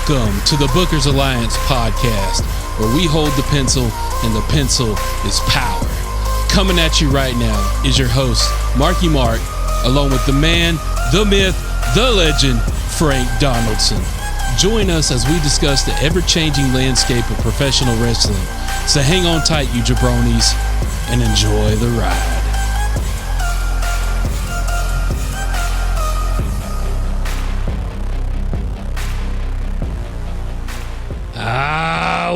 Welcome to the Bookers Alliance podcast, where we hold the pencil and the pencil is power. Coming at you right now is your host, Marky Mark, along with the man, the myth, the legend, Frank Donaldson. Join us as we discuss the ever-changing landscape of professional wrestling. So hang on tight, you jabronis, and enjoy the ride.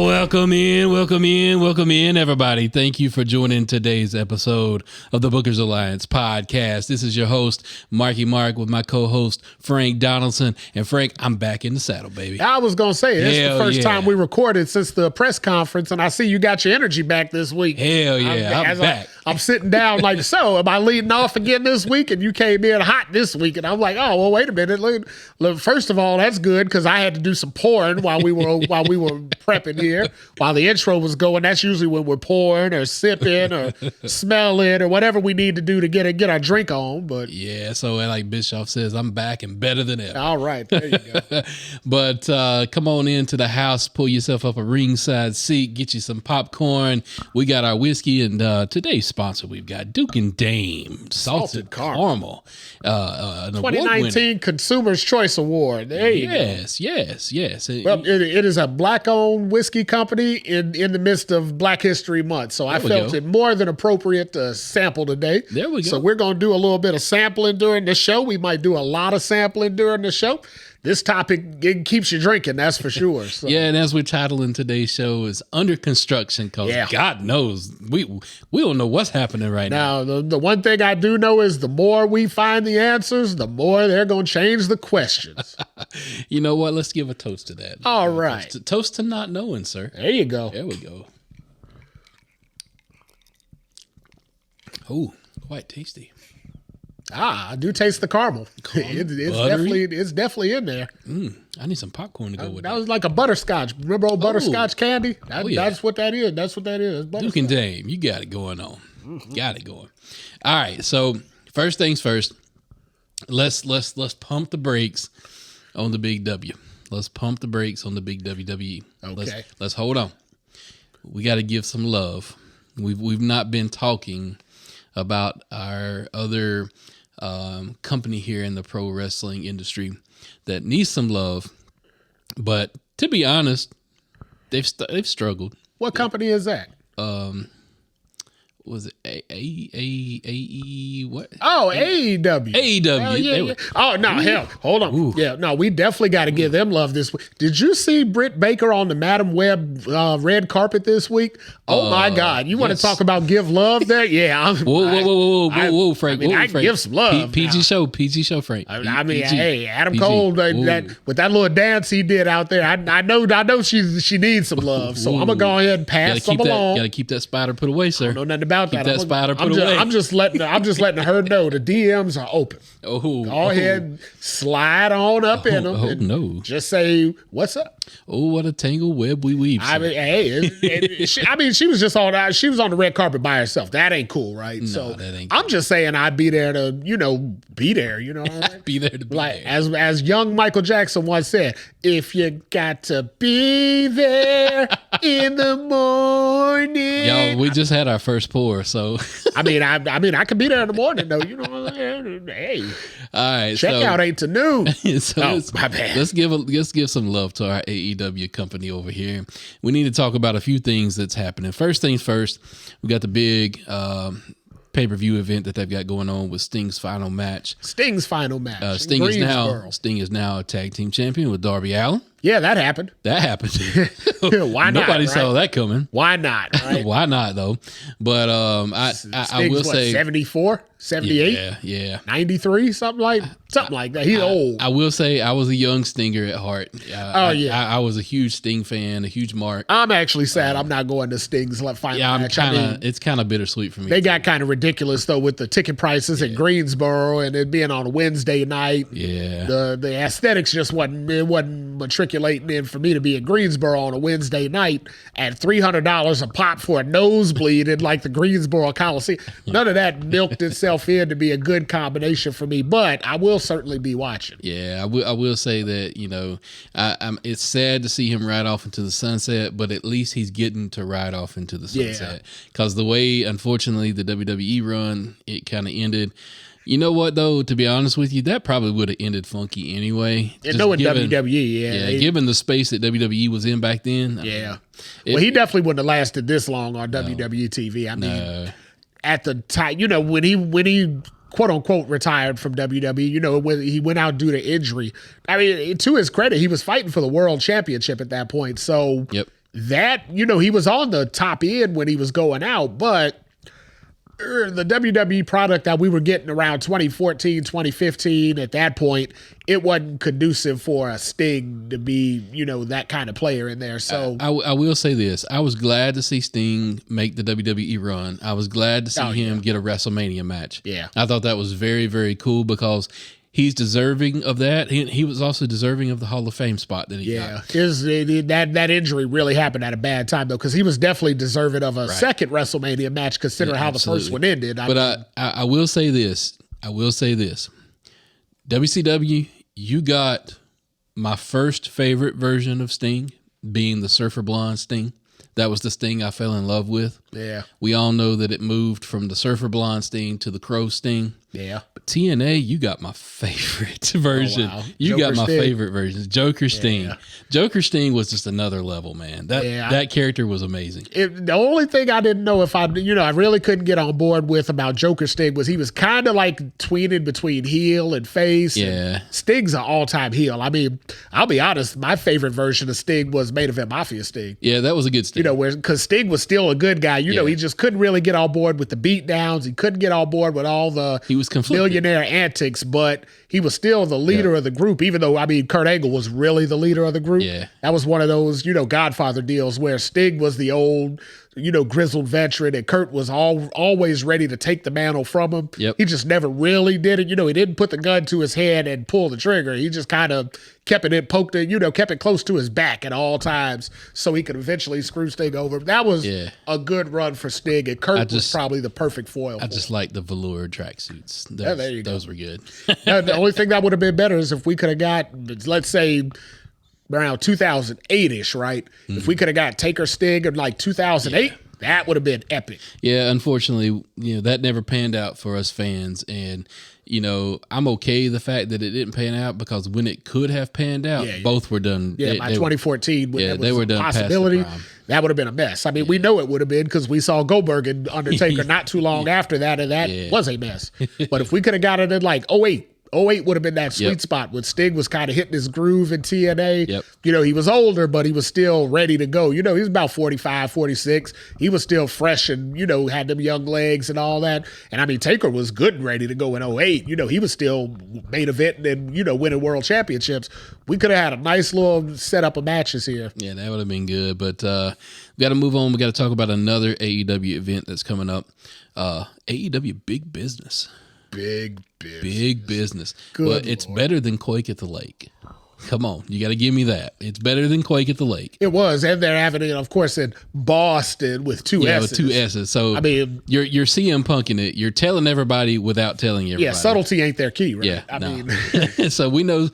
Welcome in, everybody. Thank you for joining today's episode of the Bookers Alliance podcast. This is your host, Marky Mark, with my co-host, Frank Donaldson. And Frank, I'm back in the saddle, baby. I was going to say, this is the first time we recorded since the press conference, and I see you got your energy back this week. Hell yeah, I'm back. I'm sitting down like, so am I leading off again this week? And you came in hot this week. And I'm like, oh, well, wait a minute. Look, first of all, that's good because I had to do some pouring while we were prepping here. While the intro was going, that's usually when we're pouring or sipping or smelling or whatever we need to do to get our drink on. But yeah, so like Bischoff says, I'm back and better than ever. All right, there you go. But come on into the house, pull yourself up a ringside seat, get you some popcorn. We got our whiskey, and today's sponsor, we've got Duke and Dame Salted Caramel. 2019 Consumer's Choice Award. There you go. Yes. Well, it is a black-owned whiskey company in the midst of Black History Month. So I felt it more than appropriate to sample today. There we go. So we're going to do a little bit of sampling during the show. We might do a lot of sampling during the show. This topic, it keeps you drinking, that's for sure. So. Yeah, and as we're titling today's show is Under Construction, because God knows, we don't know what's happening right now. Now, the one thing I do know is the more we find the answers, the more they're going to change the questions. You know what? Let's give a toast to that. All right. Toast to not knowing, sir. There you go. There we go. Oh, quite tasty. I do taste the caramel. It's definitely in there. I need some popcorn to go with that. That was like a butterscotch. Remember old butterscotch candy? Yeah. That's what that is. That's what that is. Duke and Dame, you got it going on. Got it going. All right. So first things first. Let's pump the brakes on the big W. Let's pump the brakes on the big WWE. Okay. Let's hold on. We got to give some love. We've not been talking about our other company here in the pro wrestling industry that needs some love, but to be honest, they've struggled. What company is that? Was it AE? What? Oh, AEW. AEW. Yeah. Oh, no, hell. Hold on. Ooh. Yeah, no, we definitely got to give them love this week. Did you see Britt Baker on the Madam Web red carpet this week? Oh, my God. You want to talk about give love there? Yeah. Whoa, Frank. I can give some love. PG show, Frank. Hey, Adam Cole, with that little dance he did out there, I know she needs some love. So I'm going to go ahead and pass some along. Got to keep that spider put away, sir. I don't know nothing about Keep that spider put away. I'm just letting her know the DMs are open. Go ahead and slide on up in them. Just say, what's up? Oh, what a tangled web we weave. I mean, hey, she was just she was on the red carpet by herself. That ain't cool, right? No, that ain't cool. I'm just saying I'd be there to, be there, you know what I mean? Be there to be like, there. As young Michael Jackson once said, if you got to be there in the morning. Yo, we just had our first pour, so. I could be there in the morning, though. You know what I'm saying? Hey. All right. Checkout ain't to noon. My bad. Let's give some love to our AEW company over here. We need to talk about a few things that's happening. First things first, we got the big pay-per-view event that they've got going on with Sting's final match. Sting is now a tag team champion with Darby Allin. Yeah, that happened. Why not? Nobody saw that coming. Why not? Right? Why not, though? But I will say 74, 78, yeah, 93, something like that. He's old. I will say I was a young Stinger at heart. I was a huge Sting fan, a huge Mark. I'm actually sad I'm not going to Sting's final match. It's kind of bittersweet for me. They got kind of ridiculous though with the ticket prices in Greensboro and it being on a Wednesday night. Yeah, the aesthetics just wasn't matriculating circulating in for me to be in Greensboro on a Wednesday night at $300 a pop for a nosebleed in like the Greensboro Coliseum. None of that milked itself in to be a good combination for me, but I will certainly be watching. Yeah, I will say that, it's sad to see him ride off into the sunset, but at least he's getting to ride off into the sunset. Because the way, unfortunately, the WWE run, it kind of ended. You know what, though? To be honest with you, that probably would have ended funky anyway. Knowing WWE, given the space that WWE was in back then. He definitely wouldn't have lasted this long on WWE TV. I mean, at the time, when he quote unquote retired from WWE, when he went out due to injury. I mean, to his credit, he was fighting for the world championship at that point. So that, he was on the top end when he was going out, but the WWE product that we were getting around 2014, 2015, at that point, it wasn't conducive for a Sting to be, that kind of player in there. So I will say this. I was glad to see Sting make the WWE run. I was glad to see him get a WrestleMania match. Yeah. I thought that was very, very cool because he's deserving of that. He was also deserving of the Hall of Fame spot that he got. That injury really happened at a bad time, though, because he was definitely deserving of a second WrestleMania match, considering how the first one ended. I will say this. WCW, you got my first favorite version of Sting, being the Surfer Blonde Sting. That was the Sting I fell in love with. Yeah. We all know that it moved from the Surfer Blonde Sting to the Crow Sting. Yeah. But TNA, you got my favorite version. Oh, wow. You Joker got my Sting. favorite version. Joker Sting. Yeah. Joker Sting was just another level, man. That character was amazing. The only thing I didn't know if I really couldn't get on board with about Joker Sting was he was kind of like tweening between heel and face. Yeah. And Sting's an all-time heel. I mean, I'll be honest, my favorite version of Sting was Main Event Mafia Sting. Yeah, that was a good Sting. Because Sting was still a good guy. He just couldn't really get on board with the beatdowns. He couldn't get on board with all the millionaire antics, but he was still the leader of the group, even though, Kurt Angle was really the leader of the group. Yeah. That was one of those, Godfather deals where Sting was the old, grizzled veteran, and Kurt was always ready to take the mantle from him. Yep. He just never really did it. He didn't put the gun to his head and pull the trigger. He just kind of kept it close to his back at all times so he could eventually screw Sting over. That was a good run for Sting, and Kurt was probably the perfect foil. I just like the velour tracksuits. Those were good. The only thing that would have been better is if we could have got, let's say, around 2008-ish, right? Mm-hmm. If we could have got Taker Sting in like 2008, that would have been epic. Yeah, unfortunately, that never panned out for us fans. And, I'm okay the fact that it didn't pan out, because when it could have panned out, both were done. Yeah, by 2014, when they were done possibility, that would have been a mess. I mean, we know it would have been, because we saw Goldberg and Undertaker not too long after that, and that was a mess. But if we could have got it in like 08 would have been that sweet spot when Sting was kind of hitting his groove in TNA. Yep. He was older, but he was still ready to go. He was about 45, 46. He was still fresh and, had them young legs and all that. And Taker was good and ready to go in 08. He was still main eventing and, winning world championships. We could have had a nice little setup of matches here. Yeah, that would have been good. But we got to move on. We got to talk about another AEW event that's coming up. AEW Big Business. Big business. But it's better than Quake at the Lake. Come on, you got to give me that. It's better than Quake at the Lake. It was, and they're having it, of course, in Boston with two S's. Yeah, with two S's. So you're CM Punking it. You're telling everybody without telling everybody. Yeah, subtlety ain't their key, right? Yeah, so we know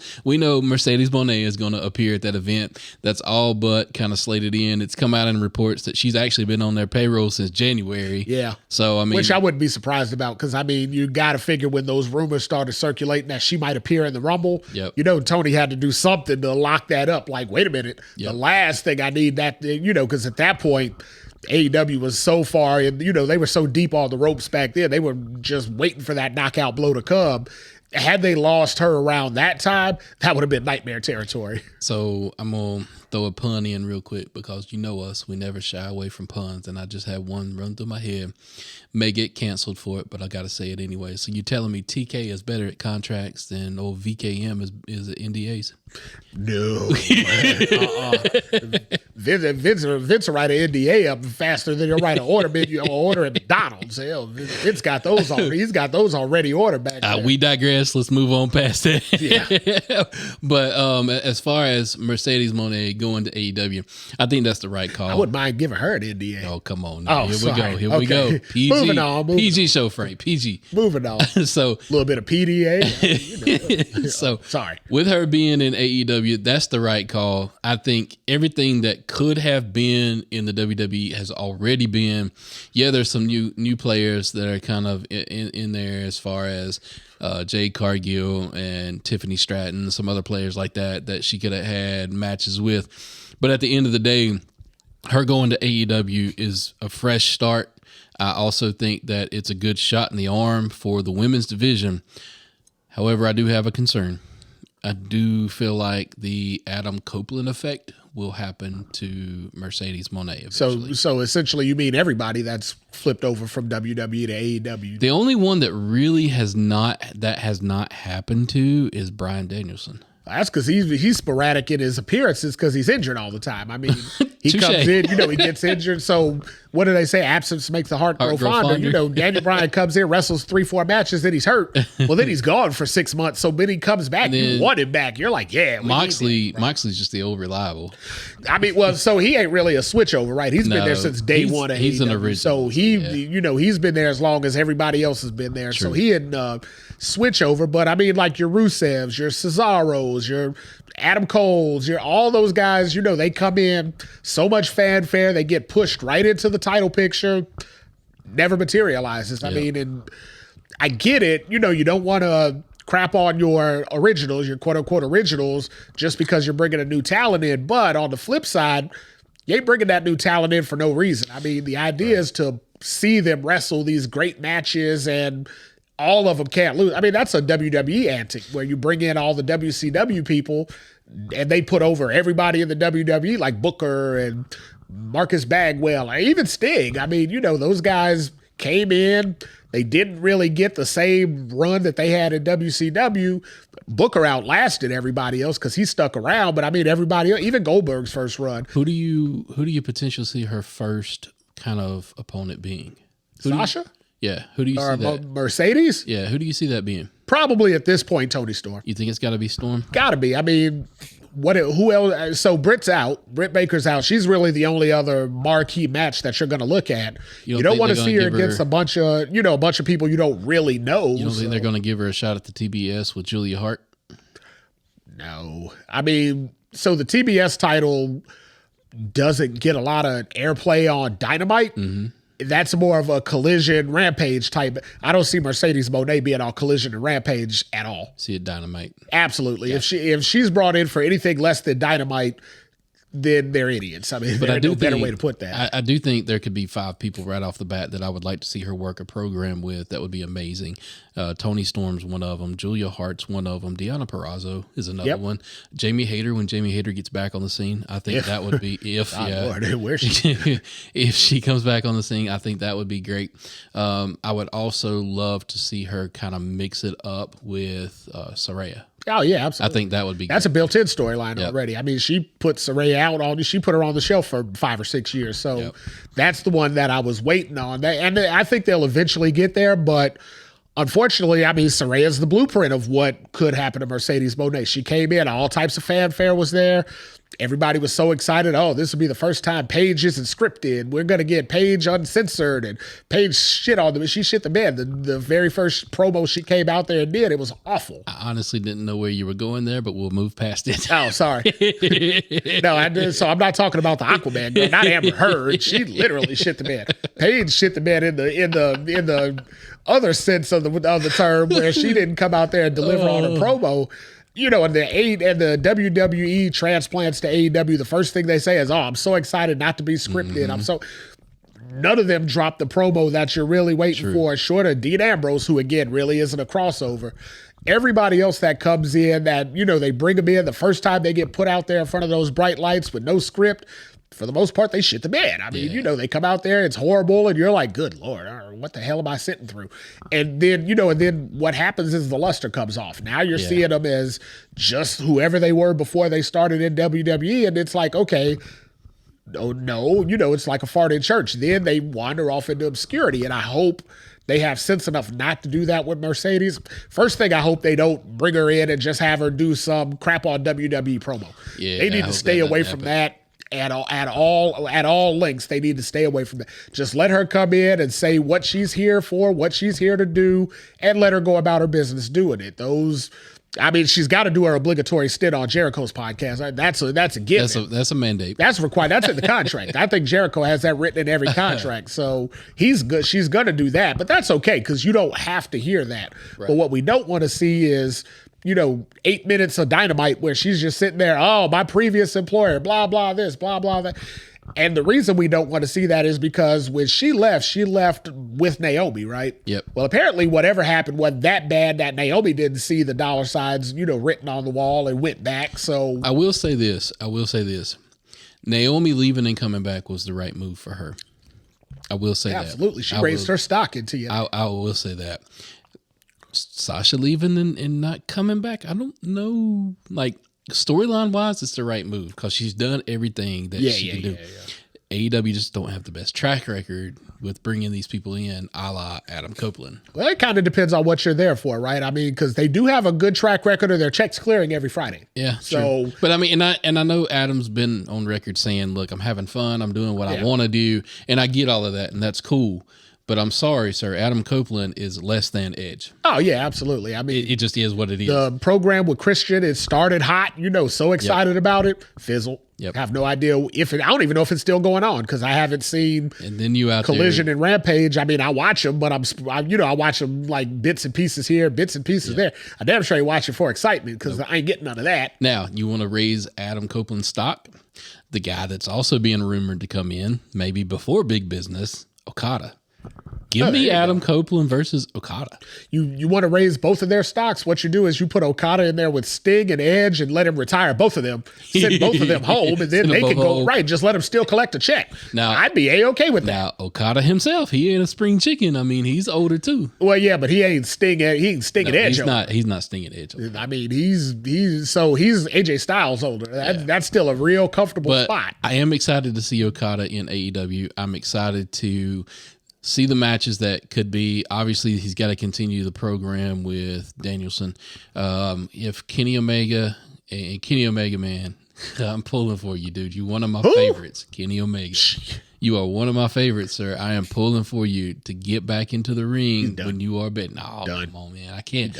Mercedes Moné is going to appear at that event. That's all but kind of slated in. It's come out in reports that she's actually been on their payroll since January. Yeah. So which I wouldn't be surprised about, because you got to figure when those rumors started circulating that she might appear in the Rumble. Yep. Tony had to do something to lock that up. Like, wait a minute, the last thing I need that, because at that point, AEW was so far, and they were so deep on the ropes back then. They were just waiting for that knockout blow to come. Had they lost her around that time, that would have been nightmare territory. So I'm gonna throw a pun in real quick, because you know us, we never shy away from puns, and I just had one run through my head. May get canceled for it, but I gotta say it anyway. So you're telling me TK is better at contracts than old VKM is at NDAs? No. Vince will write an NDA up faster than he'll write an order menu or order at McDonald's. Hell, Vince got those already. He's got those already ordered back there. We digress. Let's move on past that. Yeah. But as far as Mercedes Moné going to AEW, I think that's the right call. I wouldn't mind giving her an NDA. Oh, come on. Here we go. PG. Moving on. PG show, Frank. PG. Moving on. So a little bit of PDA. So sorry. With her being in AEW, that's the right call. I think everything that could have been in the WWE has already been. Yeah, there's some new players that are kind of in there as far as Jade Cargill and Tiffany Stratton, some other players like that she could have had matches with. But at the end of the day, her going to AEW is a fresh start. I also think that it's a good shot in the arm for the women's division. However, I do have a concern. I do feel like the Adam Copeland effect will happen to Mercedes Moné eventually. So essentially you mean everybody that's flipped over from WWE to AEW. The only one that really has not happened to is Bryan Danielson. That's because he's sporadic in his appearances because he's injured all the time. I mean, he comes in, he gets injured. So what do they say? Absence makes the heart grow fonder. Daniel Bryan comes in, wrestles 3-4 matches, then he's hurt. Well, then he's gone for 6 months. So when he comes back, you want him back. You're like, yeah. Moxley's just the old reliable. I mean, well, so he ain't really a switchover, right? He's been there since day one of He's AEW. an original. So he's been there as long as everybody else has been there. True. So he had switch over. But I mean, like your Rusevs, your Cesaros, your Adam Coles, your all those guys, they come in, so much fanfare, they get pushed right into the title picture, never materializes. I mean, and I get it. You don't want to crap on your originals, your quote unquote originals, just because you're bringing a new talent in. But on the flip side, you ain't bringing that new talent in for no reason. I mean, the idea is to see them wrestle these great matches and all of them can't lose. I mean, that's a WWE antic where you bring in all the WCW people and they put over everybody in the WWE, like Booker and Marcus Bagwell, or even Sting. I mean, those guys came in. They didn't really get the same run that they had in WCW. Booker outlasted everybody else because he stuck around. But I mean, everybody else, even Goldberg's first run. Who do you potentially see her first kind of opponent being? Sasha? Yeah, who do you see that? Mercedes? Yeah, who do you see that being? Probably at this point, Tony Storm. You think it's got to be Storm? Got to be. I mean, who else? So Britt Baker's out. She's really the only other marquee match that you're going to look at. You don't want to see her against a bunch of people you don't really know. You don't think they're going to give her a shot at the TBS with Julia Hart? No. I mean, so the TBS title doesn't get a lot of airplay on Dynamite. Mm-hmm. That's more of a Collision Rampage type. I don't see Mercedes Moné being on Collision and Rampage at all. See a Dynamite. Absolutely. Yeah. If she's brought in for anything less than Dynamite, then they're idiots. I mean, there's no better way to put that. I do think there could be 5 people right off the bat that I would like to see her work a program with. That would be amazing. Tony Storm's one of them. Julia Hart's one of them. Deonna Purrazzo is another one. Jamie Hayter, when Jamie Hayter gets back on the scene, I think that would be Lord, where's she? If she comes back on the scene, I think that would be great. I would also love to see her kind of mix it up with Saraya. Oh, yeah, absolutely. I think that would be That's a built-in storyline already. I mean, she put Saraya out she put her on the shelf for 5 or 6 years. So that's the one that I was waiting on. And I think they'll eventually get there, but unfortunately, I mean, Saraya's the blueprint of what could happen to Mercedes Moné. She came in, all types of fanfare was there. Everybody was so excited. Oh, this will be the first time Paige isn't scripted. We're going to get Paige uncensored. And Paige shit on them. She shit the bed. The very first promo she came out there and did, it was awful. I honestly didn't know where you were going there, but we'll move past it. Oh, sorry. No, I did. So I'm not talking about the Aquaman girl, not Amber Heard. She literally shit the bed. Paige shit the bed in the other sense of the term, where she didn't come out there and deliver on her promo. And the WWE transplants to AEW, the first thing they say is, "Oh, I'm so excited not to be scripted." Mm-hmm. None of them drop the promo that you're really waiting for, short of Dean Ambrose, who again really isn't a crossover. Everybody else that comes in, that they bring them in the first time they get put out there in front of those bright lights with no script. For the most part, they shit the bed. I mean, they come out there, it's horrible, and you're like, good Lord, what the hell am I sitting through? And then, and then what happens is the luster comes off. Now you're seeing them as just whoever they were before they started in WWE, and it's like, okay, Oh, no, it's like a fart in church. Then they wander off into obscurity. And I hope they have sense enough not to do that with Mercedes. First thing, I hope they don't bring her in and just have her do some crap on WWE promo. Yeah, they need to stay away from that at all lengths. They need to stay away from that. Just let her come in and say what she's here for, what she's here to do, and let her go about her business doing it. She's got to do her obligatory stint on Jericho's podcast. That's a given. That's a mandate. That's required. That's in the contract. I think Jericho has that written in every contract. So he's good. She's going to do that, but that's okay because you don't have to hear that. Right. But what we don't want to see is 8 minutes of Dynamite where she's just sitting there. Oh, my previous employer, blah blah this, blah blah that. And the reason we don't want to see that is because when she left with Naomi, right? Yep. Well, apparently whatever happened wasn't that bad that Naomi didn't see the dollar signs, written on the wall and went back. So I will say this. Naomi leaving and coming back was the right move for her. I will say that. Absolutely. She raised her stock into you. I will say that. Sasha leaving and not coming back, I don't know. Like, storyline wise, it's the right move because she's done everything that she can do. AEW just don't have the best track record with bringing these people in, a la Adam Copeland. Well, it kind of depends on what you're there for, right? I mean, because they do have a good track record of their checks clearing every Friday. Yeah, so true. But I mean, and I know Adam's been on record saying, "Look, I'm having fun. I'm doing what I want to do," and I get all of that, and that's cool. But I'm sorry, sir. Adam Copeland is less than Edge. Oh, yeah, absolutely. I mean, it just is what it is. The program with Christian, it started hot, so excited about it, fizzled. Yep. I have no idea I don't even know if it's still going on because I haven't seen and then you out Collision and Rampage. I mean, I watch them, but I watch them like bits and pieces here, bits and pieces there. I damn sure ain't watching for excitement because I ain't getting none of that. Now, you want to raise Adam Copeland's stock? The guy that's also being rumored to come in, maybe before Big Business, Okada. Give me Adam Copeland versus Okada. You want to raise both of their stocks. What you do is you put Okada in there with Sting and Edge and let him retire both of them. Send both of them home, and then they can go right. Just let them still collect a check. Now, I'd be A-okay with that. Now, Okada himself, he ain't a spring chicken. I mean, he's older too. Well, yeah, but he ain't Sting. He ain't Sting and Edge. He's not Sting and Edge. I mean, he's AJ Styles older. That's still a real comfortable spot. I am excited to see Okada in AEW. I'm excited to see the matches that could be. Obviously, he's got to continue the program with Danielson. If Kenny Omega and Kenny Omega, man, I'm pulling for you, dude. You're one of my favorites, Kenny Omega. You are one of my favorites, sir. I am pulling for you to get back into the ring when you are betting. No, come on, man. I can't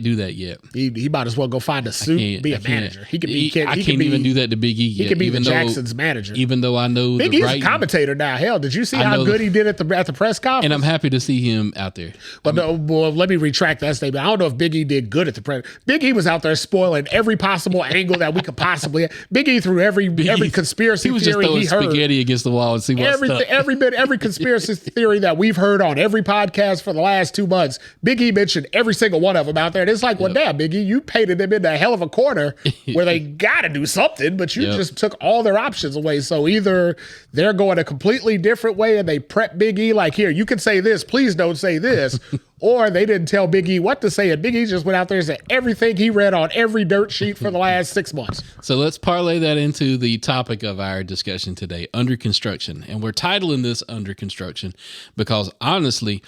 do that yet. He might as well go find a suit and be a manager. He can't even do that to Big E yet. He can be the Jackson's manager. Even though I know Big E's a commentator now. Hell, did you see how good he did at the press conference? And I'm happy to see him out there. But let me retract that statement. I don't know if Big E did good at the press. Big E was out there spoiling every possible angle that we could possibly. Big E threw every conspiracy theory he heard. He was just throwing spaghetti against the wall and see every conspiracy theory that we've heard on every podcast for the last 2 months, Big E mentioned every single one of them out there. And it's like, well, damn, Big E, you painted them into a hell of a corner where they got to do something, but you just took all their options away. So either they're going a completely different way and they prep Big E like, here, you can say this, please don't say this. Or they didn't tell Big E what to say, and Big E just went out there and said everything he read on every dirt sheet for the last 6 months. So let's parlay that into the topic of our discussion today, under construction. And we're titling this Under Construction because, honestly,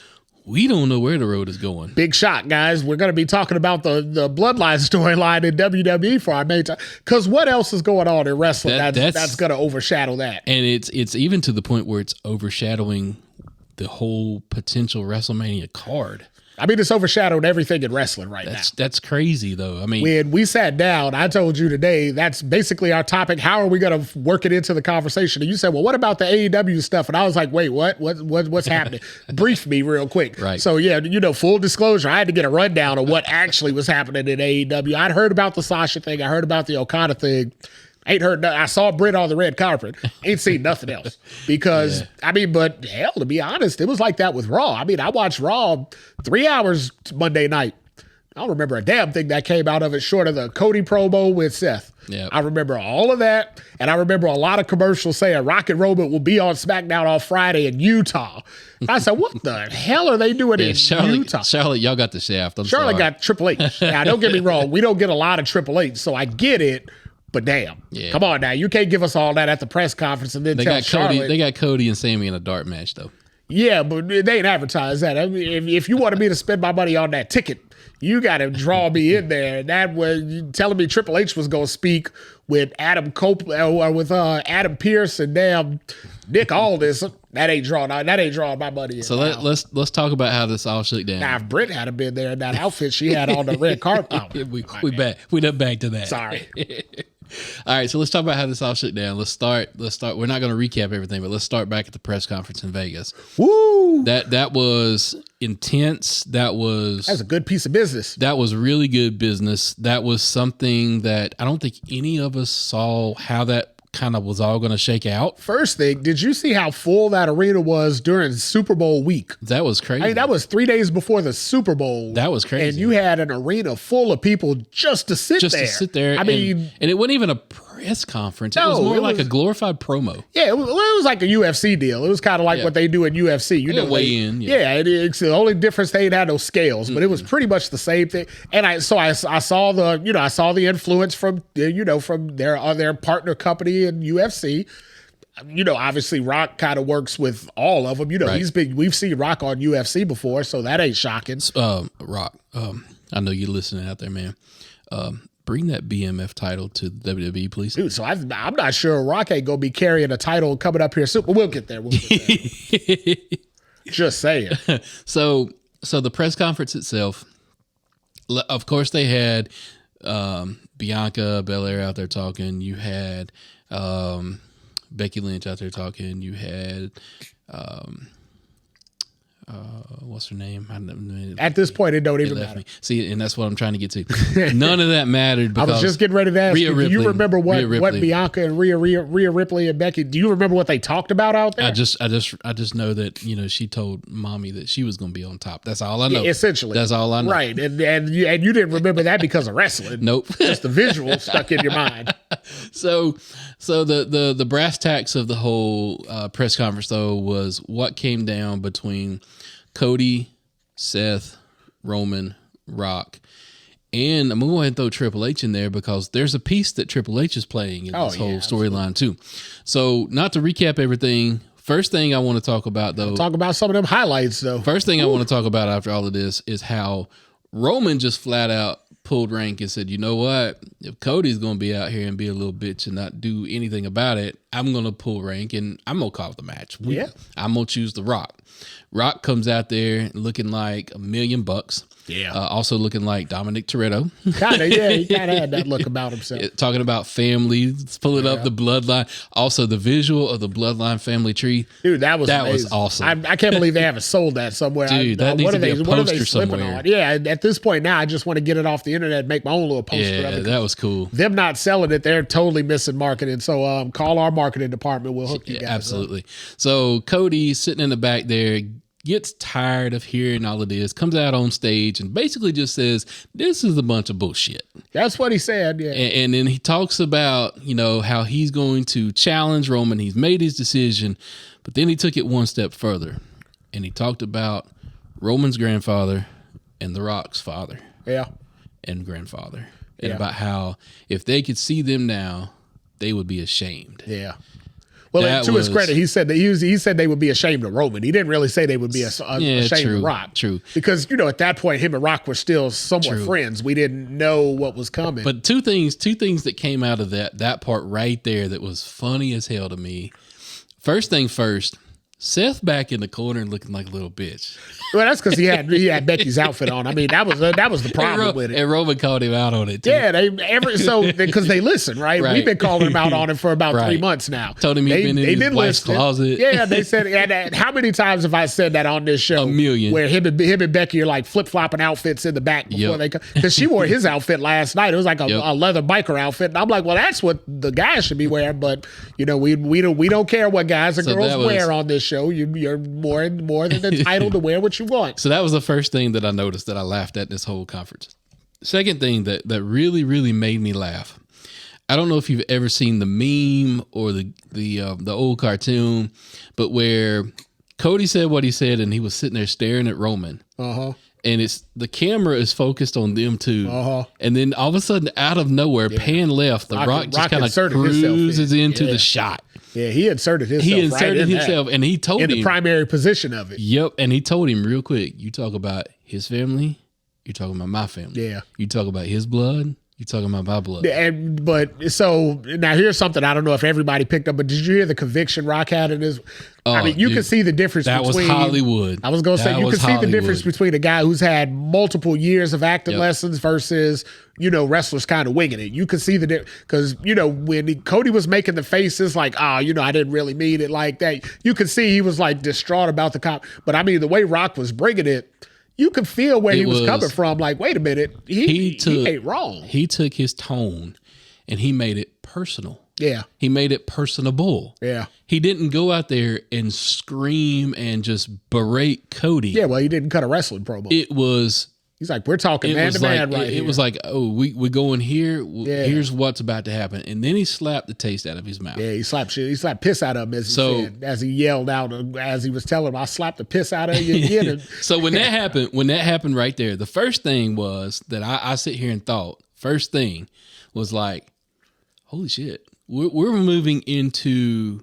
we don't know where the road is going. Big shock, guys. We're going to be talking about the Bloodline storyline in WWE for our main time. Because what else is going on in wrestling that's going to overshadow that? And it's even to the point where it's overshadowing the whole potential WrestleMania card. I mean, it's overshadowed everything in wrestling right now. That's crazy, though. I mean, when we sat down, I told you today, that's basically our topic. How are we going to work it into the conversation? And you said, well, what about the AEW stuff? And I was like, wait, what's happening? Brief me real quick. Right. So, yeah, full disclosure, I had to get a rundown of what actually was happening in AEW. I'd heard about the Sasha thing. I heard about the Okada thing. Ain't heard nothing. I saw Britt on the red carpet. Ain't seen nothing else. Because, but hell, to be honest, it was like that with Raw. I mean, I watched Raw 3 hours Monday night. I don't remember a damn thing that came out of it short of the Cody promo with Seth. Yep. I remember all of that. And I remember a lot of commercials saying Rocket Robot will be on SmackDown on Friday in Utah. I said, what the hell are they doing in Utah? Charlotte, y'all got the shaft. Charlotte got Triple H. Now, don't get me wrong. We don't get a lot of Triple H, so I get it. But damn, Yeah. come on now, you can't give us all that at the press conference and then tell Charlotte. They got Cody and Sammy in a dart match though. Yeah, but they ain't advertised that. I mean, if you wanted me to spend my money on that ticket, you got to draw me in there. And that was you telling me Triple H was going to speak with Adam Adam Pearce and damn Nick Aldis. That ain't drawing my money in. So let's talk about how this all shook down. Now, if Britt had been there in that outfit she had on the red carpet, we done back to that. Sorry. All right, so let's talk about how this all shook down. Let's start. We're not going to recap everything, but let's start back at the press conference in Vegas. Woo! That was intense. That's a good piece of business. That was really good business. That was something that I don't think any of us saw how that kind of was all going to shake out. First thing, did you see how full that arena was during Super Bowl week? That was crazy. I mean, that was 3 days before the Super Bowl. That was crazy. And you had an arena full of people just to sit there. I mean, and it wasn't even a press conference. No, it was more like a glorified promo. Yeah, it was like a UFC deal. It was kind of like what they do in UFC. You know, weigh in. It's the only difference they had no scales, but it was pretty much the same thing. And I saw the influence from their partner company in UFC. Obviously Rock kind of works with all of them. Right. We've seen Rock on UFC before, so that ain't shocking. Rock, I know you're listening out there, man. Bring that BMF title to WWE, please. Dude, so I'm not sure Rock ain't going to be carrying a title coming up here soon, but we'll get there. Just saying. So the press conference itself, of course, they had Bianca Belair out there talking. You had Becky Lynch out there talking. You had what's her name? At this point, it don't even matter. See, and that's what I'm trying to get to. None of that mattered. Because I was just getting ready to ask you. Do you remember what Bianca and Rhea Ripley and Becky? Do you remember what they talked about out there? I just know that she told mommy that she was going to be on top. That's all I know. Yeah, essentially, that's all I know. Right, and you didn't remember that because of wrestling. Nope, just the visual stuck in your mind. So the brass tacks of the whole press conference though was what came down between Cody, Seth, Roman, Rock, and I'm going to go ahead and throw Triple H in there because there's a piece that Triple H is playing in this whole storyline too. So not to recap everything, first thing I want to talk about though. Talk about some of them highlights though. First thing I want to talk about after all of this is how Roman just flat out pulled rank and said, you know what? If Cody's going to be out here and be a little bitch and not do anything about it, I'm going to pull rank and I'm going to call the match. I'm going to choose The Rock. Rock comes out there looking like $1 million. Yeah. Also looking like Dominic Toretto. He kind of had that look about himself. Talking about family, pulling up the bloodline. Also, the visual of the bloodline family tree. Dude, that was awesome. I can't believe they haven't sold that somewhere. Dude, that needs to be a poster somewhere. On? Yeah, at this point now, I just want to get it off the internet and make my own little poster of it. That was cool. Them not selling it, they're totally missing marketing. So call our marketing department. We'll hook you guys absolutely. up. So Cody sitting in the back there, gets tired of hearing all of this, comes out on stage and basically just says, this is a bunch of bullshit. That's what he said, yeah. And then he talks about, how he's going to challenge Roman. He's made his decision, but then he took it one step further and he talked about Roman's grandfather and The Rock's father. Yeah. And grandfather. And about how if they could see them now, they would be ashamed. Yeah. Well, to his credit, he said that he said they would be ashamed of Roman. He didn't really say they would be ashamed of Rock. True. Because, at that point, him and Rock were still somewhat friends. We didn't know what was coming. But two things that came out of that part right there that was funny as hell to me. First thing first, Seth back in the corner and looking like a little bitch. Well, that's because he had Becky's outfit on. I mean, that was the problem with it. And Roman called him out on it too. Yeah, because they listen, right? We've been calling him out on it for about 3 months now. Told him he'd been in his wife's closet. Yeah, they said. And how many times have I said that on this show? A million. Where him and Becky are like flip flopping outfits in the back before they come. Because she wore his outfit last night. It was like a leather biker outfit, and I'm like, well, that's what the guys should be wearing. But we don't care what guys and girls wear on this show. You're more than entitled to wear what you want. So that was the first thing that I noticed that I laughed at this whole conference. Second thing that really, really made me laugh. I don't know if you've ever seen the meme or the old cartoon, but where Cody said what he said and he was sitting there staring at Roman. Uh-huh. and it's the camera is focused on them two, and then all of a sudden, out of nowhere, pan left, the Rock just kind of cruises into the shot. Yeah, he inserted himself. And he told him in the primary position of it. Yep, and he told him real quick. You talk about his family, you're talking about my family. Yeah, you talk about his blood. You're talking about my blood. But so now here's something I don't know if everybody picked up, but did you hear the conviction Rock had in his? I mean, you can see the difference between. That was Hollywood. I was going to say, you can see the difference between a guy who's had multiple years of acting lessons versus, wrestlers kind of winging it. You can see the difference because, when Cody was making the faces like, I didn't really mean it like that. You could see he was like distraught about the cop. But I mean, the way Rock was bringing it, you could feel where he was coming from. Like, wait a minute, he ain't wrong. He took his tone and he made it personal. Yeah. He made it personable. Yeah. He didn't go out there and scream and just berate Cody. Yeah, well, he didn't cut a wrestling promo. He's like, we're talking man to man right here. It was like, we're going here. Here's what's about to happen. And then he slapped the taste out of his mouth. Yeah, he slapped piss out of him as he yelled out, as he was telling him, I slapped the piss out of you again. So when that happened right there, the first thing was that I sit here and thought, first thing was like, holy shit, we're moving into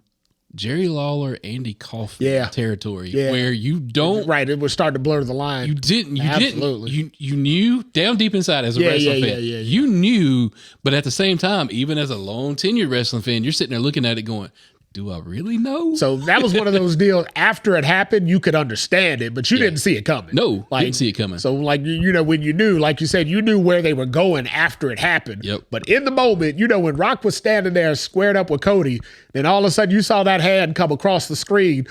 Jerry Lawler, Andy Kaufman territory where you don't. Right. It was starting to blur the line. You knew down deep inside as a wrestling fan. You knew, but at the same time, even as a long tenured wrestling fan, you're sitting there looking at it going, do I really know? So that was one of those deals. After it happened, you could understand it, but you didn't see it coming. No, didn't see it coming. So like, when you knew, like you said, you knew where they were going after it happened. Yep. But in the moment, when Rock was standing there squared up with Cody, then all of a sudden you saw that hand come across the screen.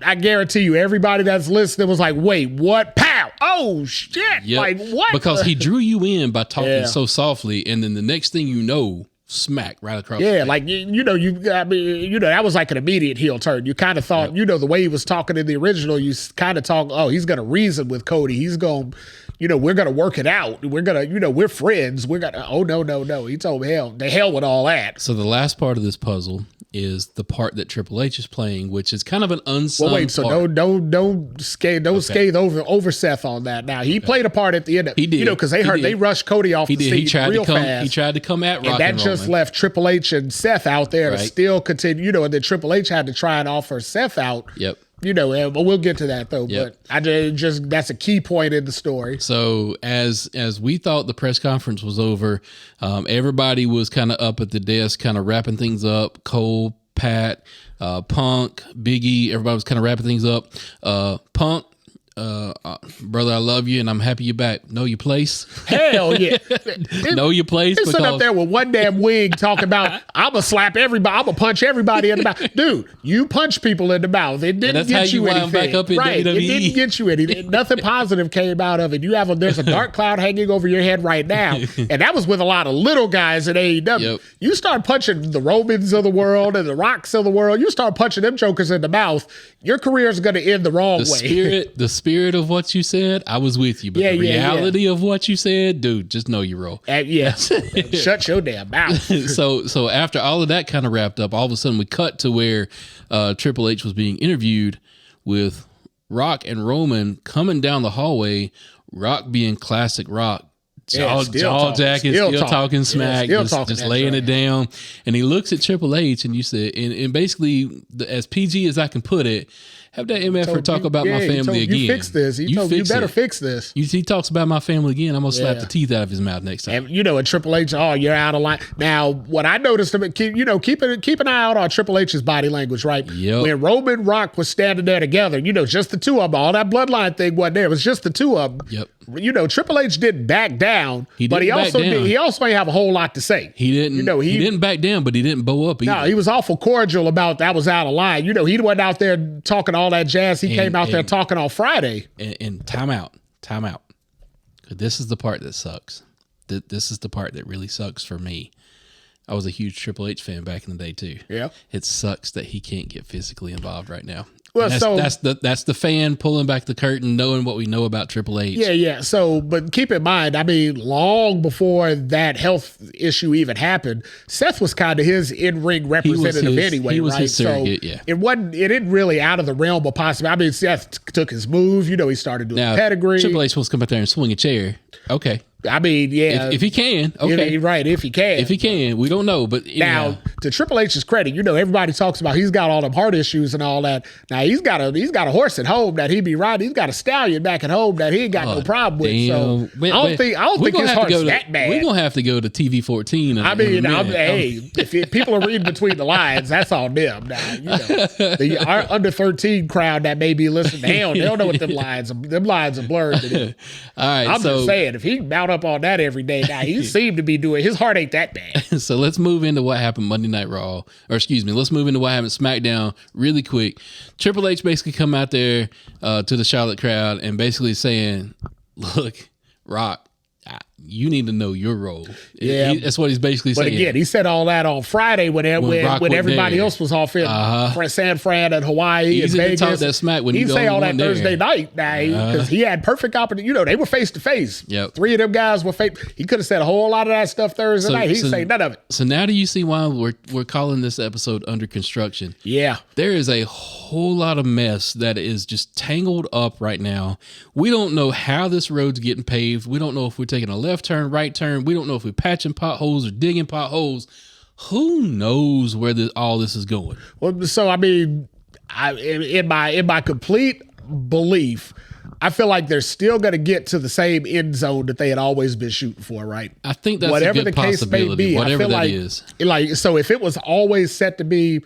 I guarantee you, everybody that's listening was like, wait, what? Pow! Oh, shit. Yep. Like, what? Because he drew you in by talking so softly, and then the next thing you know, smack right across. Yeah, like that was like an immediate heel turn. You kind of thought, the way he was talking in the original, you kind of talk, he's gonna reason with Cody. He's going, we're gonna work it out. We're gonna, we're friends. We're gonna. Oh no. He told me the hell with all that. So the last part of this puzzle is the part that Triple H is playing, which is kind of an unsung. Well, wait, so part. don't scathe over Seth on that. Now he played a part at the end. He did, because they rushed Cody off the scene real fast. He tried to come at Rock and that just left Triple H and Seth out there to still continue. And then Triple H had to try and offer Seth out. Yep. But we'll get to that though. Yep. But that's a key point in the story. So as we thought the press conference was over, everybody was kind of up at the desk, kind of wrapping things up. Cole, Pat, Punk, Big E, everybody was kind of wrapping things up. Punk, brother, I love you and I'm happy you're back. Know your place. Hell yeah. Know your place. He's sitting up there with one damn wig talking about, I'm going to slap everybody, I'm going to punch everybody in the mouth. Dude, you punch people in the mouth. It didn't get you anything. Back up in right. WWE. It didn't get you anything. Nothing positive came out of it. There's a dark cloud hanging over your head right now. And that was with a lot of little guys in AEW. Yep. You start punching the Romans of the world and the Rocks of the world. You start punching them jokers in the mouth. Your career is going to end the wrong way. The spirit of what you said, I was with you. But the reality of what you said, dude, just know your role. Shut your damn mouth. So after all of that kind of wrapped up, all of a sudden we cut to where Triple H was being interviewed with Rock and Roman coming down the hallway, Rock being classic Rock. Jaw jacket, still talking smack, just laying it down. And he looks at Triple H and you said, and basically, as PG as I can put it, have that MF talk about my family again. You fix this. He told you better fix this. He talks about my family again. I'm going to slap the teeth out of his mouth next time. And, and Triple H, you're out of line. Now, what I noticed, keep an eye out on Triple H's body language, right? Yep. When Roman Rock was standing there together, just the two of them, all that bloodline thing wasn't there. It was just the two of them. Yep. Triple H didn't back down, but he also ain't have a whole lot to say. He didn't. He didn't back down, but he didn't bow up either. No, he was awful cordial about that was out of line. He wasn't out there talking all that jazz. He came out there talking on Friday. And time out. This is the part that sucks. This is the part that really sucks for me. I was a huge Triple H fan back in the day too. Yeah. It sucks that he can't get physically involved right now. Well, that's the fan pulling back the curtain, knowing what we know about Triple H. Yeah. So, but keep in mind, I mean, long before that health issue even happened, Seth was kind of his in-ring representative anyway, he was right? His surrogate, so it didn't really out of the realm of possibility. I mean, Seth took his move. He started doing pedigree. Triple H wants to come out there and swing a chair. Okay. I mean, yeah. If he can, okay. If he can. If he can, we don't know. But now, to Triple H's credit, everybody talks about he's got all them heart issues and all that. Now he's got a horse at home that he be riding. He's got a stallion back at home that he ain't got no problem with. Damn. So I don't think his heart's that bad. We're gonna have to go to TV 14. I mean, if people are reading between the lines, that's on them. Now, our under 13 crowd that may be listening, they don't know what them lines are blurred to them. All right, I'm just saying, if he mount up on that every day, now he seemed to be doing. His heart ain't that bad. So let's move into what happened Monday Night Raw, let's move into what happened SmackDown really quick. Triple H basically come out there to the Charlotte crowd and basically saying, "Look, Rock, you need to know your role." Yeah, that's what he's basically saying. But again, he said all that on Friday when everybody else was off in San Fran and Hawaii and Vegas. Talk that smack when he say all that Thursday night now because he had perfect opportunity. They were face to face. Yep. 3 of them guys were face. He could have said a whole lot of that stuff Thursday night. He didn't say none of it. So now do you see why we're calling this episode Under Construction? Yeah, there is a whole lot of mess that is just tangled up right now. We don't know how this road's getting paved. We don't know if we're taking a left turn, right turn. We don't know if we're patching potholes or digging potholes. Who knows where all this is going? Well, so I mean, in my complete belief, I feel like they're still going to get to the same end zone that they had always been shooting for, right? I think that's whatever a good the case may be. Whatever that is. So if it was always set to be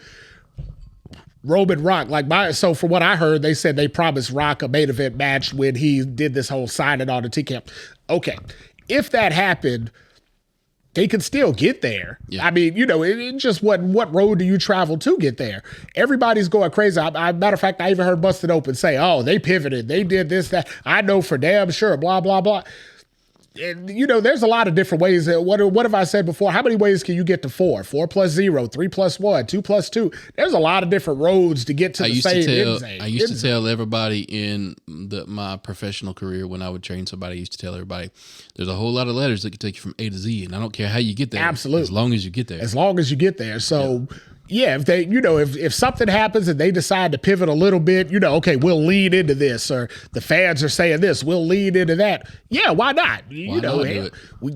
Roman Rock, so from what I heard, they said they promised Rock a main event match when he did this whole signing on the T-Camp. Okay, if that happened, they could still get there. Yeah. I mean, it just what road do you travel to get there? Everybody's going crazy. Matter of fact, I even heard Busted Open say, "Oh, they pivoted. They did this, that. I know for damn sure, blah, blah, blah." And, there's a lot of different ways. What have I said before? How many ways can you get to 4? 4 plus 0, 3 plus 1, 2 plus 2. There's a lot of different roads to get to the same end zone. I used to tell everybody in my professional career when I would train somebody, I used to tell everybody, there's a whole lot of letters that can take you from A to Z, and I don't care how you get there. Absolutely. As long as you get there. As long as you get there. So... Yeah, if they, if something happens and they decide to pivot a little bit, okay, we'll lean into this, or the fans are saying this, we'll lean into that. Yeah, why not? We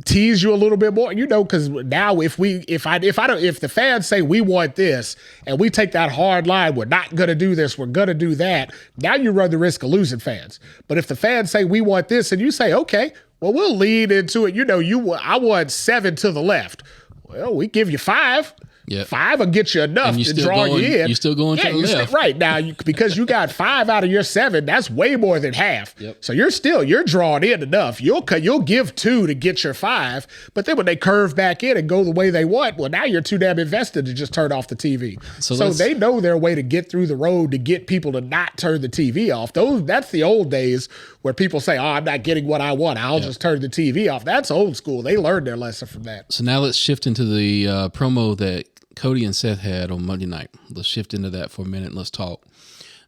tease you a little bit more, because now if the fans say we want this and we take that hard line, we're not going to do this, we're going to do that. Now you run the risk of losing fans. But if the fans say we want this and you say, okay, well, we'll lean into it. I want 7 to the left. Well, we give you 5. Yep. 5 will get you enough to draw you in. You're still going to the left. Right. Now, because you got 5 out of your 7, that's way more than half. Yep. So you're drawing in enough. You'll give 2 to get your 5, but then when they curve back in and go the way they want, well, now you're too damn invested to just turn off the TV. So they know their way to get through the road to get people to not turn the TV off. That's the old days where people say, "Oh, I'm not getting what I want. I'll just turn the TV off." That's old school. They learned their lesson from that. So now let's shift into the promo that Cody and Seth had on Monday night. Let's shift into that for a minute and let's talk.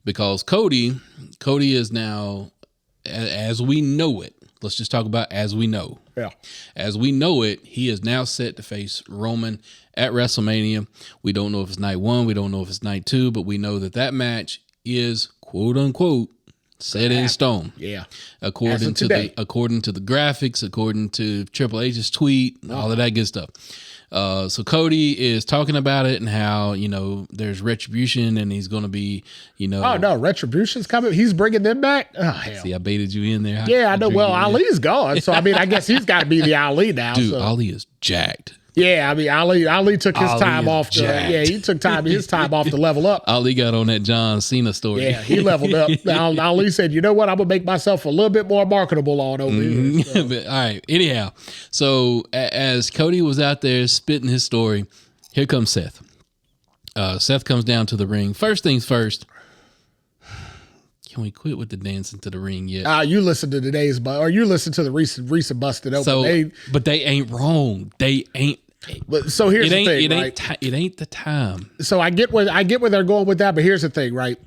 Because Cody is now, as we know it, let's just talk about as we know. Yeah. As we know it, he is now set to face Roman at WrestleMania. We don't know if it's night 1. We don't know if it's night 2, but we know that match is quote unquote set in stone. Yeah. According to the graphics, according to Triple H's tweet, all of that good stuff. So Cody is talking about it and how, there's retribution and he's going to be, Oh, no, retribution's coming. He's bringing them back? Oh, hell. See, I baited you in there. Yeah, I know. Well, Ali's gone. So, I guess he's got to be the Ali now. Dude, Ali is jacked. Yeah, Ali took his time off. He took his time off to level up. Ali got on that John Cena story. Yeah, he leveled up. Ali said, "You know what? I'm gonna make myself a little bit more marketable on over here." So. But, all right. Anyhow, so as Cody was out there spitting his story, here comes Seth. Seth comes down to the ring. First things first. Can we quit with the dancing to the ring yet? You listen to you listen to the recent Busted Open. But they ain't wrong. They ain't. But so here's the thing, right? It ain't the time. So I get where they're going with that, but here's the thing, right?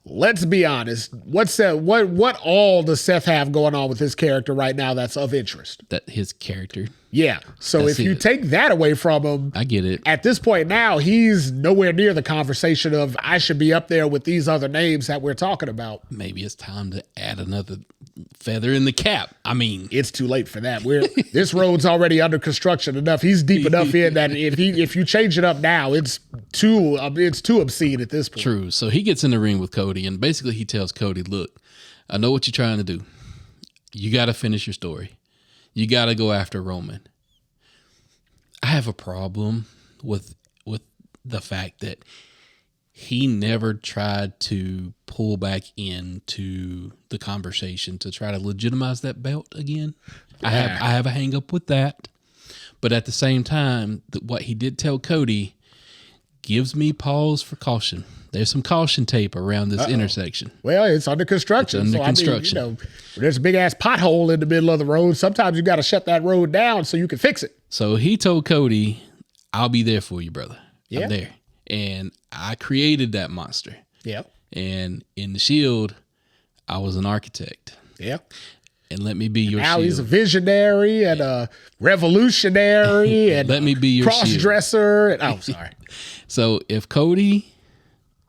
let's be honest. What all does Seth have going on with his character right now that's of interest? That his character. Yeah. So That's if you it. take that away from him, I get it. at this point now, he's nowhere near the conversation of I should be up there with these other names that we're talking about. Maybe it's time to add another feather in the cap. I mean, It's too late for that. This road's already under construction enough. He's deep enough in that if you change it up now, it's too obscene at this point. true. So he gets in the ring with Cody, and basically he tells Cody, look, I know what you're trying to do. You got to finish your story. You got to go after Roman. I have a problem with the fact that he never tried to pull back into the conversation to try to legitimize that belt again. I have a hang up with that. But at the same time, what he did tell Cody gives me pause for caution. There's some caution tape around this intersection. Well, it's under construction. It's under construction. I mean, there's a big ass pothole in the middle of the road. Sometimes you got to shut that road down so you can fix it. So he told Cody, I'll be there for you, brother. Yeah. I'm there. And I created that monster. Yeah. And in the Shield, I was an architect. Yeah. And let me be your Now shield. he's a visionary and a revolutionary and Let me be your shield. cross-dresser. Oh, sorry. So if Cody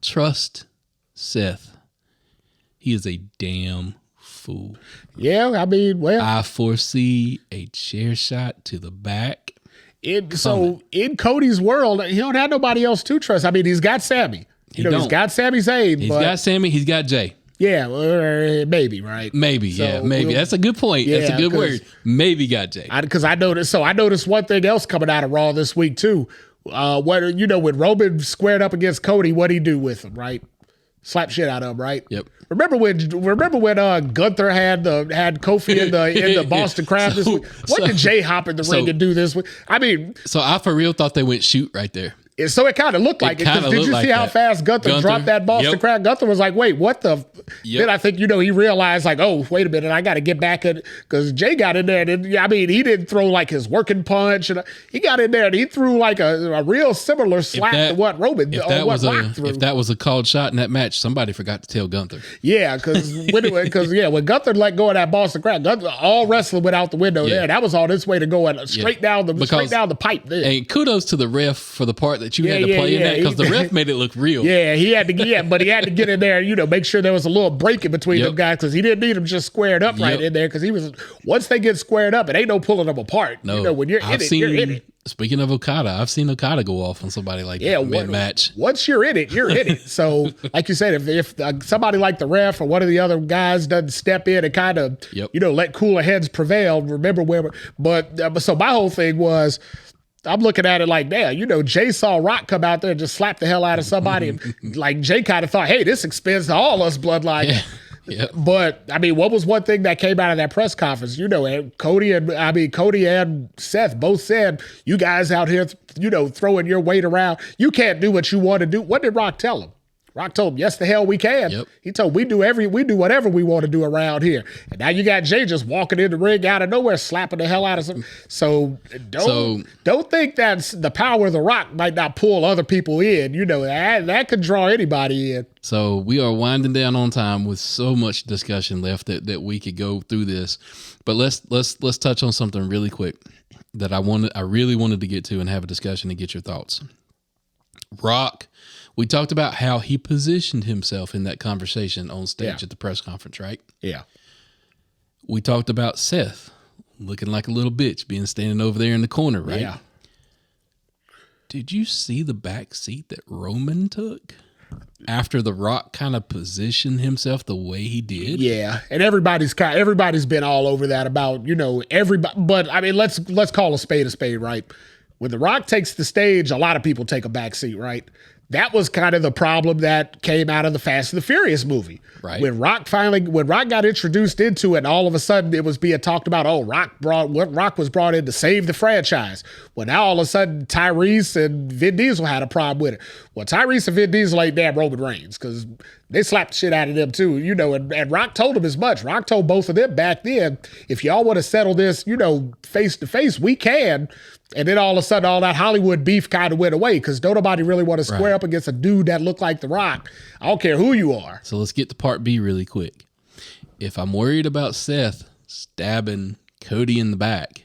trusts Seth, he is a damn fool. Yeah, I mean, well, I foresee a chair shot to the back. in Cody's world, he don't have nobody else to trust. I mean, he's got Sammy. He's don't. got Sami Zayn. He's but got Sammy. He's got Jay. yeah, maybe, right? Maybe, So maybe. That's a good point. That's a yeah, good 'cause- word. Maybe got Jay. Because I noticed one thing else coming out of Raw this week too. When Roman squared up against Cody, what'd he do with him, right? Slap shit out of him, right? Yep. Remember when Gunther had Kofi in the Boston Crab this week? What did Jay hop in the ring and do this week? I mean, So I for real thought they went shoot right there. so it kind of looked like it. 'Cause kinda did you looked see like how that. fast Gunther dropped that Boston Yep. Crab? Gunther was like, wait, what the? Yep. Then I think, he realized like, oh, wait a minute, I got to get back in. Because Jay got in there. And he didn't throw like his working punch. And he got in there and he threw like a real similar slap to what Roman, If that was Rock threw. if that was a called shot in that match, somebody forgot to tell Gunther. Yeah, because when Gunther let go of that Boston Crab, all wrestling went out the window there. That was on its way to going straight down the pipe there. And kudos to the ref for the part that you had to play in that, because the ref made it look real. Yeah, he had to but he had to get in there, make sure there was a little break in between them guys, because he didn't need them just squared up right in there, because once they get squared up, it ain't no pulling them apart. No, When you're in it, you're in it. Speaking of Okada, I've seen Okada go off on somebody like that mid-match. Once you're in it, you're in it. So, like you said, if somebody like the ref or one of the other guys doesn't step in and kind of, let cooler heads prevail, remember where. So my whole thing was, I'm looking at it like, damn, Jay saw Rock come out there and just slap the hell out of somebody. And like Jay kind of thought, hey, this extends to all us bloodline. Yeah. Yep. But what was one thing that came out of that press conference? Cody and Seth both said, you guys out here, throwing your weight around. You can't do what you want to do. What did Rock tell him? Rock told him, yes, the hell we can. Yep. He told we do whatever we want to do around here. And now you got Jay just walking in the ring out of nowhere, slapping the hell out of some. So don't think that's the power of the Rock might not pull other people in. That could draw anybody in. So we are winding down on time with so much discussion left that we could go through this. But let's touch on something really quick that I really wanted to get to and have a discussion and get your thoughts. Rock. We talked about how he positioned himself in that conversation on stage at the press conference, right? Yeah. We talked about Seth looking like a little bitch, being standing over there in the corner, right? Yeah. Did you see the back seat that Roman took after The Rock kind of positioned himself the way he did? Yeah, and everybody's been all over that about everybody. But let's call a spade, right? When The Rock takes the stage, a lot of people take a back seat, right? That was kind of the problem that came out of the Fast and the Furious movie. Right. When Rock got introduced into it, and all of a sudden it was being talked about, Rock was brought in to save the franchise. Well, now all of a sudden Tyrese and Vin Diesel had a problem with it. Well, Tyrese and Vin Diesel ain't damn Roman Reigns because they slapped the shit out of them too, and Rock told them as much. Rock told both of them back then, if y'all want to settle this, face to face, we can. And then all of a sudden, all that Hollywood beef kind of went away because don't nobody really want to square up against a dude that looked like The Rock. I don't care who you are. So let's get to part B really quick. If I'm worried about Seth stabbing Cody in the back,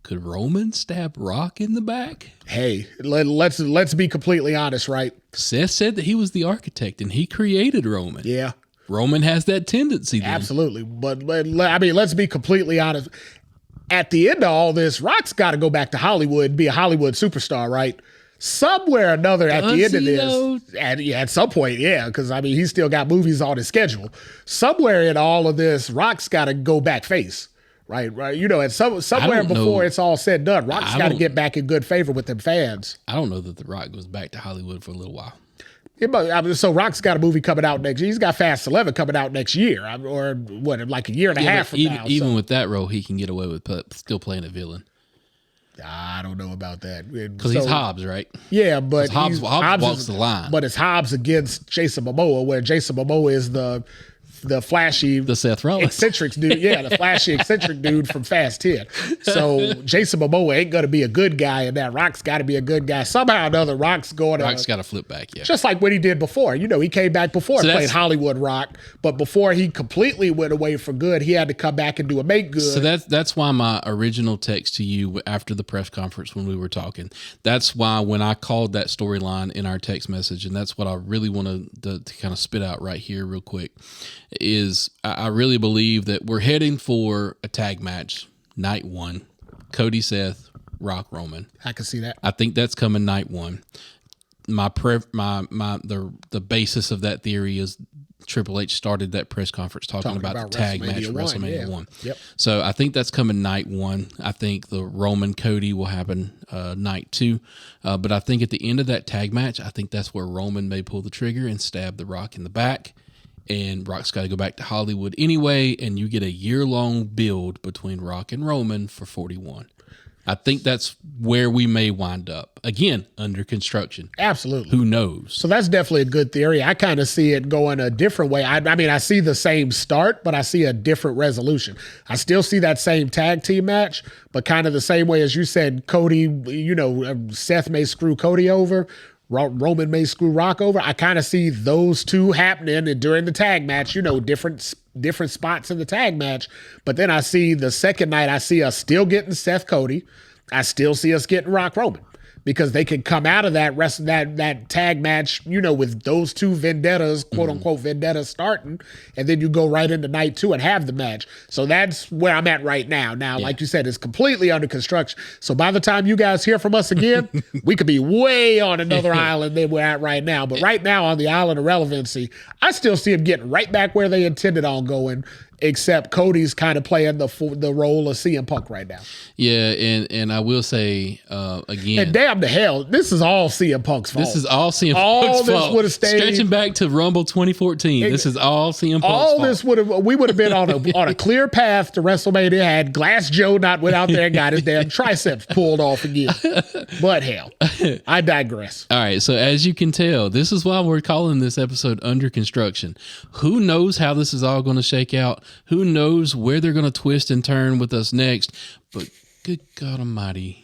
could Roman stab Rock in the back? Hey, let's be completely honest, right? Seth said that he was the architect and he created Roman. Yeah. Roman has that tendency then. Absolutely. But I mean, let's be completely honest. At the end of all this, Rock's got to go back to Hollywood and be a Hollywood superstar, right? Somewhere or another at the end of this, at some point, yeah, because I mean, he's still got movies on his schedule. Somewhere in all of this, Rock's got to go back face. Right. And somewhere before it's all said and done, Rock's got to get back in good favor with them fans. I don't know that The Rock goes back to Hollywood for a little while. So Rock's got a movie coming out next year. He's got Fast 11 coming out next year, or what, like a year and a half from now. Even with that role, he can get away with still playing a villain. I don't know about that. Because he's Hobbs, right? Yeah, but Hobbs walks the line. But it's Hobbs against Jason Momoa, where Jason Momoa is the flashy, the Seth Rollins eccentric dude. Yeah, the flashy eccentric dude from Fast 10. So Jason Momoa ain't going to be a good guy, and that Rock's got to be a good guy. Somehow or another, Rock's got to flip back, yeah. Just like what he did before. He came back before and played Hollywood Rock, but before he completely went away for good, he had to come back and do a make good. So that's why my original text to you after the press conference when we were talking, that's why when I called that storyline in our text message, and that's what I really want to kind of spit out right here real quick, is I really believe that we're heading for a tag match night one. Cody, Seth, Rock, Roman. I can see that. I think that's coming night one. The basis of that theory is Triple H started that press conference talking about the tag match WrestleMania 1. Yep. So I think that's coming night one. I think the Roman Cody will happen night two. But I think at the end of that tag match, I think that's where Roman may pull the trigger and stab The Rock in the back. And Rock's got to go back to Hollywood anyway, and you get a year-long build between Rock and Roman for 41. I think that's where we may wind up. Again, under construction. Absolutely. Who knows? So that's definitely a good theory. I kind of see it going a different way. I mean, I see the same start, but I see a different resolution. I still see that same tag team match, but kind of the same way as you said, Cody, Seth may screw Cody over. Roman may screw Rock over. I kind of see those two happening and during the tag match, different spots in the tag match. But then I see the second night, I see us still getting Seth Cody. I still see us getting Rock Roman because they can come out of that tag match, with those two vendettas, quote unquote vendettas starting, and then you go right into night two and have the match. So that's where I'm at right now. Now, like you said, it's completely under construction. So by the time you guys hear from us again, we could be way on another island than we're at right now. But right now on the island of relevancy, I still see them getting right back where they intended on going. Except Cody's kind of playing the role of CM Punk right now. Yeah, and I will say again, and damn the hell, this is all CM Punk's fault. This is all CM Punk's fault. All this would have stayed stretching back to Rumble 2014. This is all CM Punk's fault. All this would have been on a clear path to WrestleMania. Had Glass Joe not went out there and got his damn triceps pulled off again. But hell, I digress. All right, so as you can tell, this is why we're calling this episode Under Construction. Who knows how this is all going to shake out? Who knows where they're going to twist and turn with us next? But good God Almighty,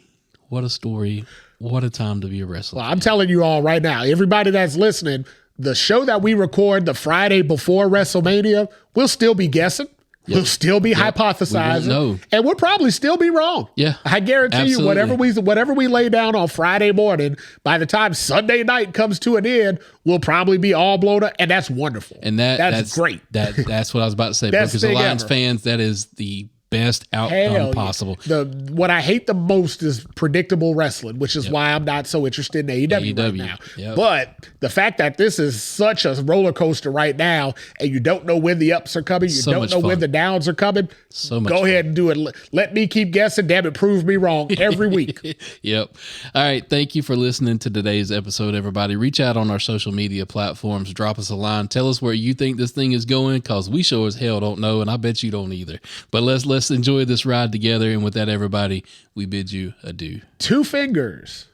what a story. What a time to be a wrestler. Well, I'm telling you all right now, everybody that's listening, the show that we record the Friday before WrestleMania, we'll still be guessing. Yep. We'll still be hypothesizing, and we'll probably still be wrong. Yeah, I guarantee you, whatever we lay down on Friday morning, by the time Sunday night comes to an end, we'll probably be all blown up, and that's wonderful. And that's great. That's what I was about to say. Because Alliance fans, that is the best outcome possible. What I hate the most is predictable wrestling, which is why I'm not so interested in AEW right now. Yep. But the fact that this is such a roller coaster right now, and you don't know when the ups are coming, you don't know when the downs are coming, go ahead and do it. Let me keep guessing. Damn it, prove me wrong every week. Yep. All right. Thank you for listening to today's episode, everybody. Reach out on our social media platforms. Drop us a line. Tell us where you think this thing is going, because we sure as hell don't know, and I bet you don't either. But let's enjoy this ride together. And with that, everybody, we bid you adieu. 2 fingers.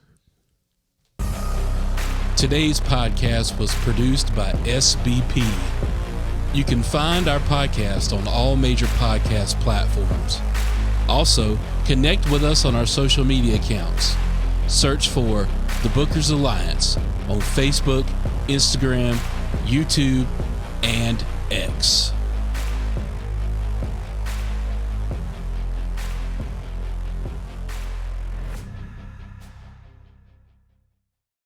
Today's podcast was produced by SBP. You can find our podcast on all major podcast platforms. Also, connect with us on our social media accounts. Search for The Bookers Alliance on Facebook, Instagram, YouTube, and X.